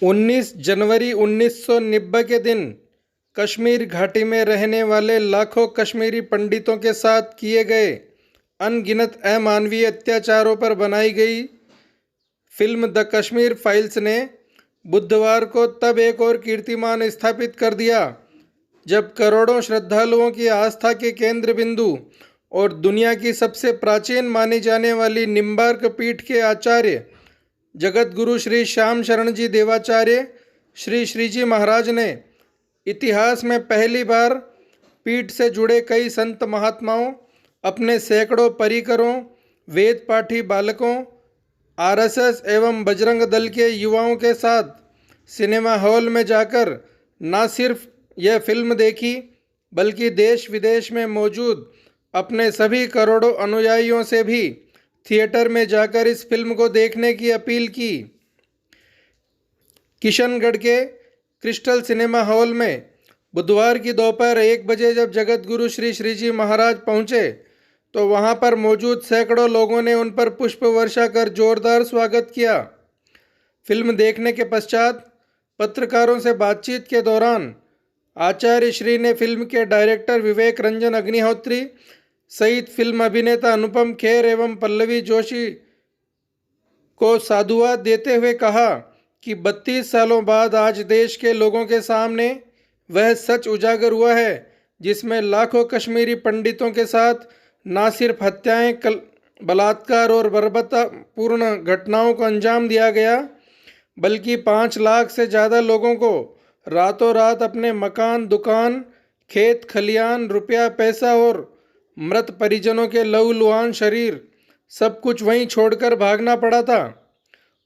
19 जनवरी 1990 के दिन कश्मीर घाटी में रहने वाले लाखों कश्मीरी पंडितों के साथ किए गए अनगिनत अमानवीय अत्याचारों पर बनाई गई फिल्म द कश्मीर फाइल्स ने बुधवार को तब एक और कीर्तिमान स्थापित कर दिया जब करोड़ों श्रद्धालुओं की आस्था के केंद्र बिंदु और दुनिया की सबसे प्राचीन मानी जाने वाली निम्बार्क पीठ के आचार्य जगत गुरु श्री श्याम शरण जी देवाचार्य श्री श्रीजी महाराज ने इतिहास में पहली बार पीठ से जुड़े कई संत महात्माओं, अपने सैकड़ों परिकरों, वेद पाठी बालकों, आरएसएस एवं बजरंग दल के युवाओं के साथ सिनेमा हॉल में जाकर न सिर्फ यह फिल्म देखी बल्कि देश विदेश में मौजूद अपने सभी करोड़ों अनुयायियों से भी थिएटर में जाकर इस फिल्म को देखने की अपील की। किशनगढ़ के क्रिस्टल सिनेमा हॉल में बुधवार की दोपहर 1 बजे जब जगत गुरु श्री श्रीजी महाराज पहुंचे तो वहां पर मौजूद सैकड़ों लोगों ने उन पर पुष्प वर्षा कर जोरदार स्वागत किया। फिल्म देखने के पश्चात पत्रकारों से बातचीत के दौरान आचार्य श्री ने फिल्म के डायरेक्टर विवेक रंजन अग्निहोत्री सहित फिल्म अभिनेता अनुपम खेर एवं पल्लवी जोशी को साधुवाद देते हुए कहा कि 32 सालों बाद आज देश के लोगों के सामने वह सच उजागर हुआ है जिसमें लाखों कश्मीरी पंडितों के साथ न सिर्फ हत्याएं, बलात्कार और बर्बरतापूर्ण घटनाओं को अंजाम दिया गया बल्कि 5 लाख से ज़्यादा लोगों को रातों रात अपने मकान, दुकान, खेत खलियान, रुपया पैसा और मृत परिजनों के लहूलुहान शरीर सब कुछ वहीं छोड़कर भागना पड़ा था।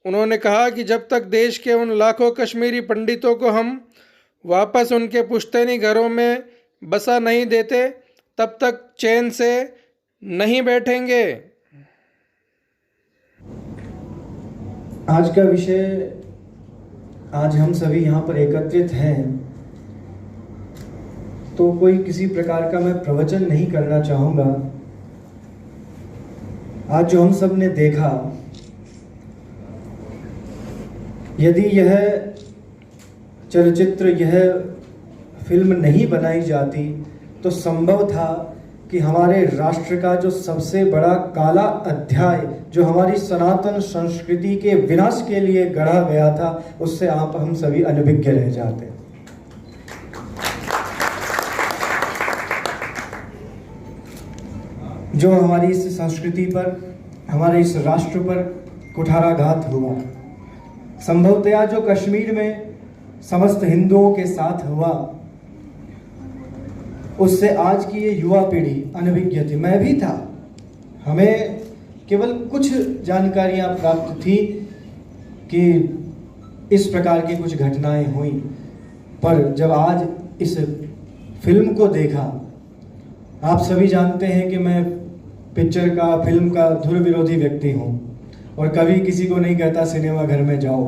उन्होंने कहा कि जब तक देश के उन लाखों कश्मीरी पंडितों को हम वापस उनके पुश्तैनी घरों में बसा नहीं देते तब तक चैन से नहीं बैठेंगे। आज का विषय, आज हम सभी यहाँ पर एकत्रित हैं तो कोई किसी प्रकार का मैं प्रवचन नहीं करना चाहूँगा। आज जो हम सब ने देखा, यदि यह चलचित्र, यह फिल्म नहीं बनाई जाती तो संभव था कि हमारे राष्ट्र का जो सबसे बड़ा काला अध्याय जो हमारी सनातन संस्कृति के विनाश के लिए गढ़ा गया था उससे आप हम सभी अनभिज्ञ रह जाते। जो हमारी इस संस्कृति पर, हमारे इस राष्ट्र पर कुठाराघात हुआ, संभवतया जो कश्मीर में समस्त हिंदुओं के साथ हुआ, उससे आज की ये युवा पीढ़ी अनभिज्ञ थी। मैं भी था। हमें केवल कुछ जानकारियां प्राप्त थी कि इस प्रकार की कुछ घटनाएं हुई, पर जब आज इस फिल्म को देखा, आप सभी जानते हैं कि मैं पिक्चर का, फिल्म का धुर विरोधी व्यक्ति हूँ और कभी किसी को नहीं कहता सिनेमा घर में जाओ,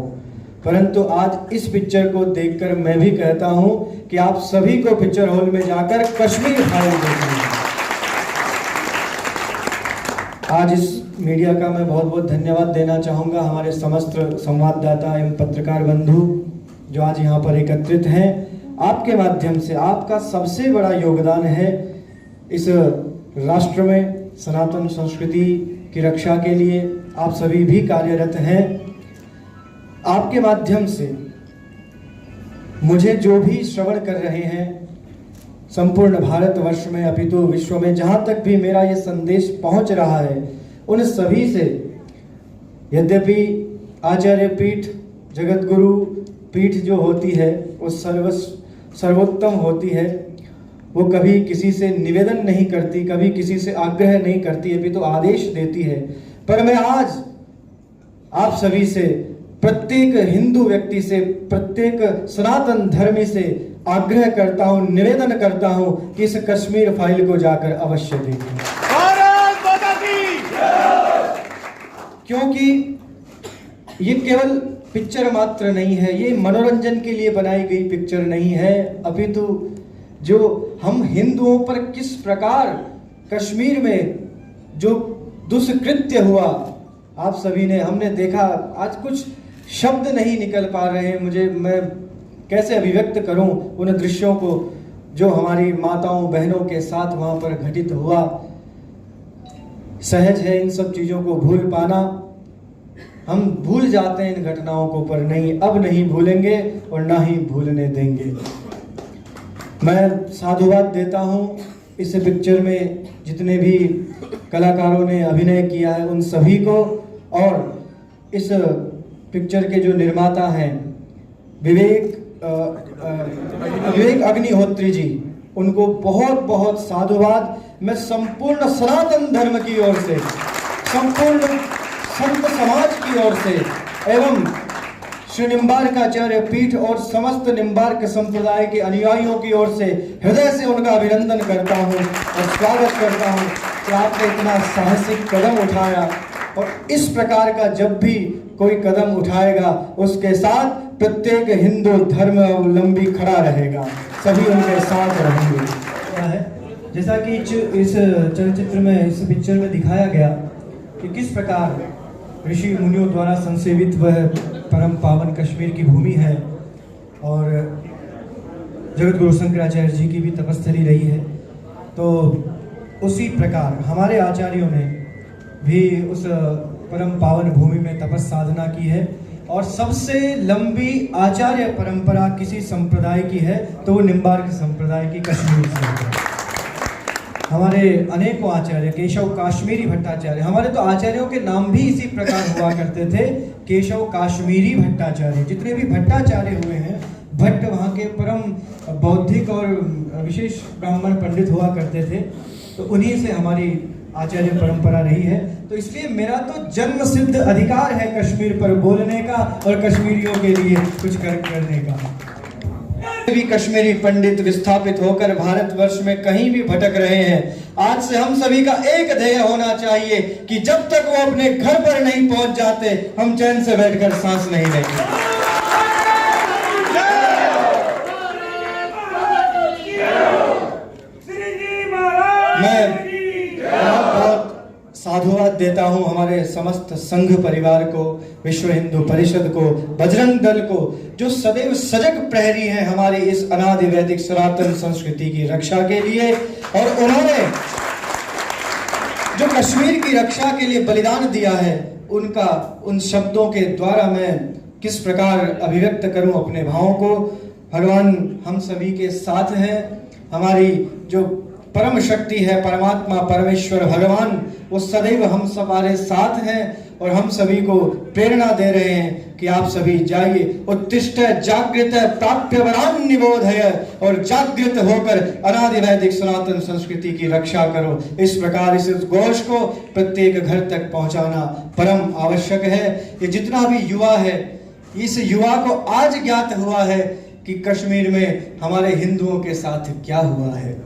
परंतु आज इस पिक्चर को देखकर मैं भी कहता हूँ कि आप सभी को पिक्चर हॉल में जाकर कश्मीर फाइल देखना। आज इस मीडिया का मैं बहुत बहुत धन्यवाद देना चाहूँगा, हमारे समस्त संवाददाता एवं पत्रकार बंधु जो आज यहाँ पर एकत्रित हैं। आपके माध्यम से आपका सबसे बड़ा योगदान है इस राष्ट्र में सनातन संस्कृति की रक्षा के लिए। आप सभी भी कार्यरत हैं। आपके माध्यम से मुझे जो भी श्रवण कर रहे हैं संपूर्ण भारतवर्ष में अपितु विश्व में, जहाँ तक भी मेरा ये संदेश पहुँच रहा है, उन सभी से, यद्यपि आचार्य पीठ, जगत गुरु पीठ जो होती है वो सर्वोत्तम होती है, वो कभी किसी से निवेदन नहीं करती, कभी किसी से आग्रह नहीं करती, अभी तो आदेश देती है। पर मैं आज आप सभी से, प्रत्येक हिंदू व्यक्ति से, प्रत्येक सनातन धर्मी से आग्रह करता हूं, निवेदन करता हूं कि इस कश्मीर फाइल को जाकर अवश्य देखें। क्योंकि ये केवल पिक्चर मात्र नहीं है, ये मनोरंजन के लिए बनाई गई पिक्चर नहीं है, अपितु जो हम हिंदुओं पर किस प्रकार कश्मीर में जो दुष्कृत्य हुआ, आप सभी ने, हमने देखा। आज कुछ शब्द नहीं निकल पा रहे हैं मुझे, मैं कैसे अभिव्यक्त करूं उन दृश्यों को जो हमारी माताओं बहनों के साथ वहां पर घटित हुआ। सहज है इन सब चीज़ों को भूल पाना, हम भूल जाते हैं इन घटनाओं को, पर नहीं, अब नहीं भूलेंगे और ना ही भूलने देंगे। मैं साधुवाद देता हूँ इस पिक्चर में जितने भी कलाकारों ने अभिनय किया है उन सभी को, और इस पिक्चर के जो निर्माता हैं विवेक अग्निहोत्री जी, उनको बहुत बहुत साधुवाद। मैं संपूर्ण सनातन धर्म की ओर से, संपूर्ण संत समाज की ओर से एवं श्री निम्बार्काचार्य पीठ और समस्त निम्बार्क संप्रदाय के अनुयायियों की ओर से हृदय से उनका अभिनंदन करता हूं और स्वागत करता हूं कि आपने इतना साहसिक कदम उठाया, और इस प्रकार का जब भी कोई कदम उठाएगा उसके साथ प्रत्येक हिंदू धर्मावलंबी खड़ा रहेगा, सभी उनके साथ रहेंगे। जैसा कि इस चलचित्र में, इस पिक्चर में दिखाया गया कि किस प्रकार ऋषि मुनियों द्वारा संसेवित वह परम पावन कश्मीर की भूमि है और जगत गुरु शंकराचार्य जी की भी तपस्थली रही है, तो उसी प्रकार हमारे आचार्यों ने भी उस परम पावन भूमि में तपस साधना की है। और सबसे लंबी आचार्य परंपरा किसी संप्रदाय की है तो वो निम्बार्क संप्रदाय की कश्मीर से है। हमारे अनेकों आचार्य, केशव काश्मीरी भट्टाचार्य, हमारे तो आचार्यों के नाम भी इसी प्रकार हुआ करते थे, केशव काश्मीरी भट्टाचार्य। जितने भी भट्टाचार्य हुए हैं, भट्ट वहाँ के परम बौद्धिक और विशेष ब्राह्मण पंडित हुआ करते थे, तो उन्हीं से हमारी आचार्य परंपरा रही है। तो इसलिए मेरा तो जन्म सिद्ध अधिकार है कश्मीर पर बोलने का और कश्मीरियों के लिए कुछ करने का। भी कश्मीरी पंडित विस्थापित होकर भारतवर्ष में कहीं भी भटक रहे हैं, आज से हम सभी का एक ध्येय होना चाहिए कि जब तक वो अपने घर पर नहीं पहुंच जाते हम चैन से बैठकर सांस नहीं लेंगे। मैं बहुत साधुवाद देता हूं हमारे समस्त संघ परिवार को, विश्व हिंदू परिषद को, बजरंग दल को, जो सदैव सजग प्रहरी हैं हमारी इस अनादि वैदिक सनातन संस्कृति की रक्षा के लिए, और उन्होंने जो कश्मीर की रक्षा के लिए बलिदान दिया है, उनका उन शब्दों के द्वारा मैं किस प्रकार अभिव्यक्त करूं अपने भावों को। भगवान हम सभी के साथ हैं, हमारी जो परम शक्ति है, परमात्मा परमेश्वर भगवान, वो सदैव हम हमारे साथ हैं और हम सभी को प्रेरणा दे रहे हैं कि आप सभी जाइए, उत्तिष्ठ जागृत प्राप्य वरान निबोधय, और जागृत होकर अनादि वैदिक सनातन संस्कृति की रक्षा करो। इस प्रकार इस घोष को प्रत्येक घर तक पहुंचाना परम आवश्यक है। ये जितना भी युवा है, इस युवा को आज ज्ञात हुआ है कि कश्मीर में हमारे हिंदुओं के साथ क्या हुआ है,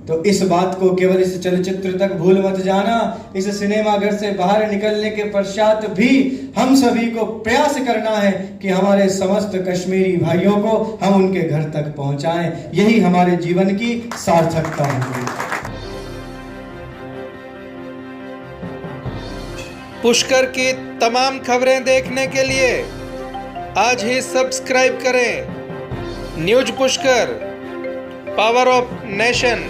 तो इस बात को केवल इस चलचित्र तक भूल मत जाना। इस सिनेमा घर से बाहर निकलने के पश्चात भी हम सभी को प्रयास करना है कि हमारे समस्त कश्मीरी भाइयों को हम उनके घर तक पहुंचाएं, यही हमारे जीवन की सार्थकता होगी। पुष्कर की तमाम खबरें देखने के लिए आज ही सब्सक्राइब करें news Pushkar, power of nation.